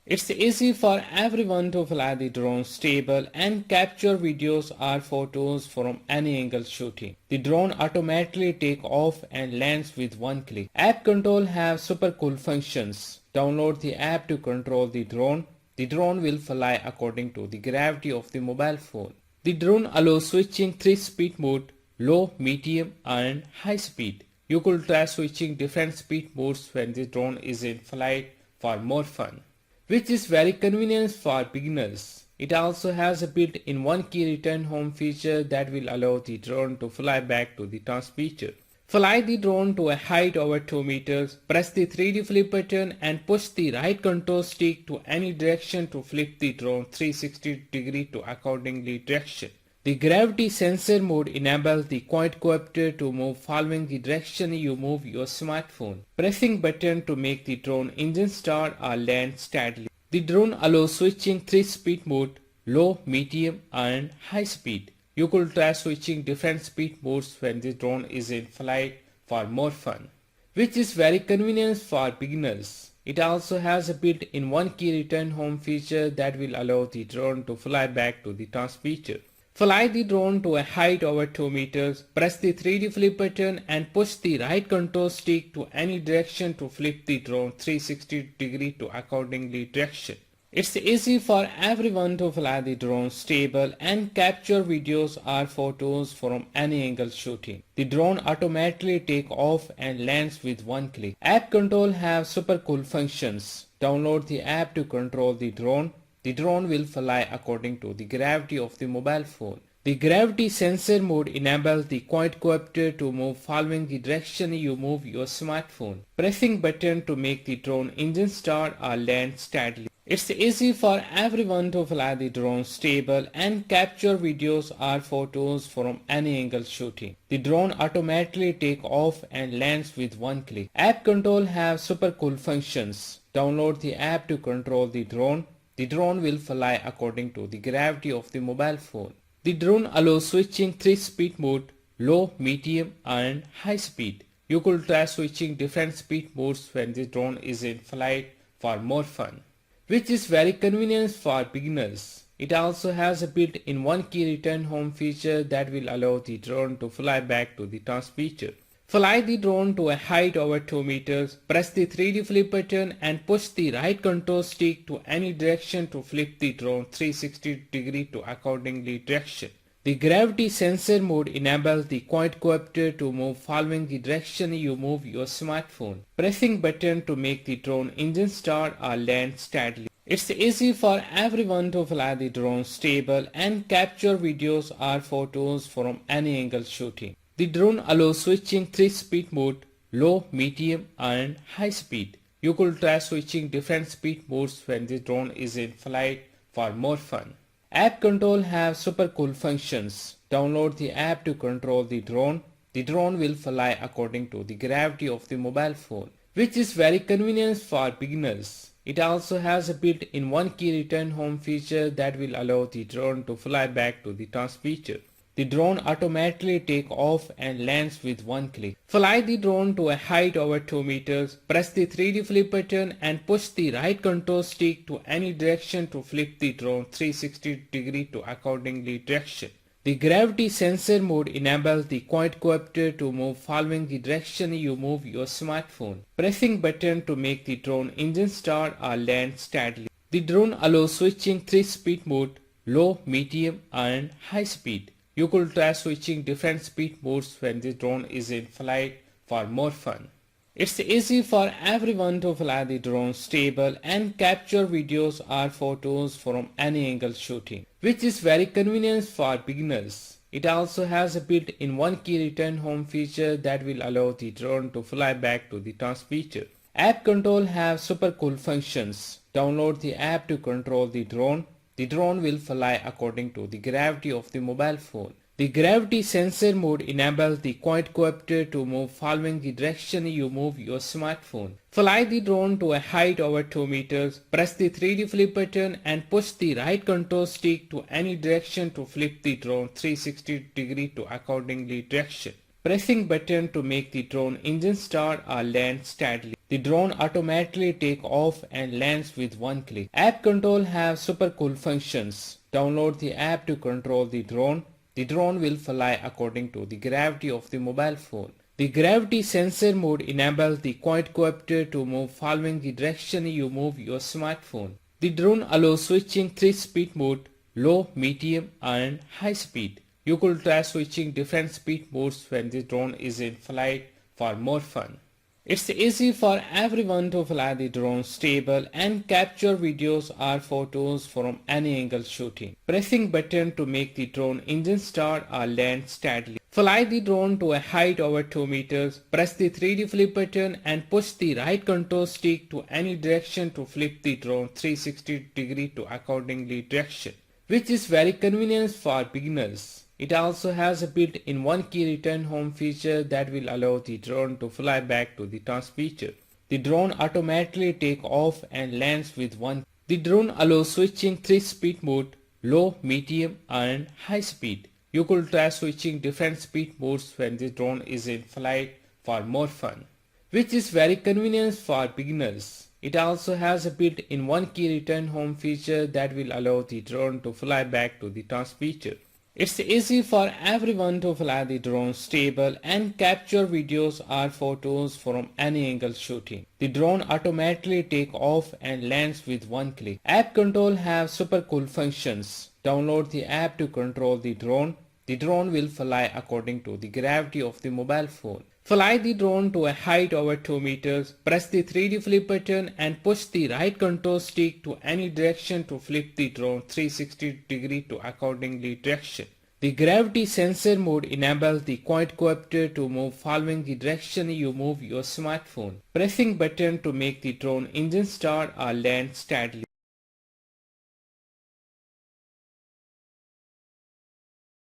It's easy for everyone to fly the drone stable and capture videos or photos from any angle shooting. The drone automatically takes off and lands with one click. App control have super cool functions. Download the app to control the drone. The drone will fly according to the gravity of the mobile phone. The drone allows switching 3-speed mode, low, medium and high speed. You could try switching different speed modes when the drone is in flight for more fun, which is very convenient for beginners. It also has a built-in one-key return home feature that will allow the drone to fly back to the transmitter. Fly the drone to a height over 2 meters, press the 3D flip button and push the right control stick to any direction to flip the drone 360 degrees to accordingly direction. The gravity sensor mode enables the quadcopter to move following the direction you move your smartphone. Pressing button to make the drone engine start or land steadily. The drone allows switching 3-speed mode, low, medium and high speed. You could try switching different speed modes when the drone is in flight for more fun, which is very convenient for beginners. It also has a built-in one-key return home feature that will allow the drone to fly back to the transmitter. Fly the drone to a height over 2 meters, press the 3D flip button and push the right control stick to any direction to flip the drone 360 degrees to accordingly direction. It's easy for everyone to fly the drone stable and capture videos or photos from any angle shooting. The drone automatically takes off and lands with one click. App control have super cool functions. Download the app to control the drone. The drone will fly according to the gravity of the mobile phone. The gravity sensor mode enables the quadcopter to move following the direction you move your smartphone. Pressing button to make the drone engine start or land steadily. It's easy for everyone to fly the drone stable and capture videos or photos from any angle shooting. The drone automatically takes off and lands with one click. App control have super cool functions. Download the app to control the drone. The drone will fly according to the gravity of the mobile phone. The drone allows switching 3-speed mode, low, medium and high speed. You could try switching different speed modes when the drone is in flight for more fun, which is very convenient for beginners. It also has a built-in one-key return home feature that will allow the drone to fly back to the transmitter. Fly the drone to a height over 2 meters, press the 3D flip button and push the right control stick to any direction to flip the drone 360 degrees to accordingly direction. The gravity sensor mode enables the quadcopter to move following the direction you move your smartphone. Pressing button to make the drone engine start or land steadily. It's easy for everyone to fly the drone stable and capture videos or photos from any angle shooting. The drone allows switching 3-speed mode, low, medium and high speed. You could try switching different speed modes when the drone is in flight for more fun. App control have super cool functions. Download the app to control the drone. The drone will fly according to the gravity of the mobile phone, which is very convenient for beginners. It also has a built-in one-key return home feature that will allow the drone to fly back to the transmitter. The drone automatically takes off and lands with one click. Fly the drone to a height over 2 meters, press the 3D flip button and push the right control stick to any direction to flip the drone 360 degrees to accordingly direction. The gravity sensor mode enables the quadcopter to move following the direction you move your smartphone. Pressing button to make the drone engine start or land steadily. The drone allows switching 3-speed mode, low, medium and high speed. You could try switching different speed modes when the drone is in flight for more fun. It's easy for everyone to fly the drone stable and capture videos or photos from any angle shooting, which is very convenient for beginners. It also has a built-in one-key return home feature that will allow the drone to fly back to the transmitter. App control have super cool functions. Download the app to control the drone. The drone will fly according to the gravity of the mobile phone. The gravity sensor mode enables the quadcopter to move following the direction you move your smartphone. Fly the drone to a height over 2 meters, press the 3D flip button and push the right control stick to any direction to flip the drone 360 degrees to accordingly direction. Pressing button to make the drone engine start or land steadily. The drone automatically take off and lands with one click. App control have super cool functions. Download the app to control the drone. The drone will fly according to the gravity of the mobile phone. The gravity sensor mode enables the quadcopter to move following the direction you move your smartphone. The drone allows switching 3-speed mode, low, medium and high speed. You could try switching different speed modes when the drone is in flight for more fun. It's easy for everyone to fly the drone stable and capture videos or photos from any angle shooting. Pressing button to make the drone engine start or land steadily. Fly the drone to a height over 2 meters. Press the 3D flip button and push the right control stick to any direction to flip the drone 360 degree to accordingly direction, which is very convenient for beginners. It also has a built-in one-key return home feature that will allow the drone to fly back to the transmitter. The drone automatically take off and lands with one. The drone allows switching 3-speed mode, low, medium and high speed. You could try switching different speed modes when the drone is in flight for more fun, which is very convenient for beginners. It also has a built-in one-key return home feature that will allow the drone to fly back to the transmitter. It's easy for everyone to fly the drone stable and capture videos or photos from any angle shooting. The drone automatically take off and lands with one click. App control have super cool functions. Download the app to control the drone. The drone will fly according to the gravity of the mobile phone. Fly the drone to a height over 2 meters. Press the 3D flip button and push the right control stick to any direction to flip the drone 360 degree to accordingly direction. The gravity sensor mode enables the quadcopter to move following the direction you move your smartphone. Pressing button to make the drone engine start or land steadily.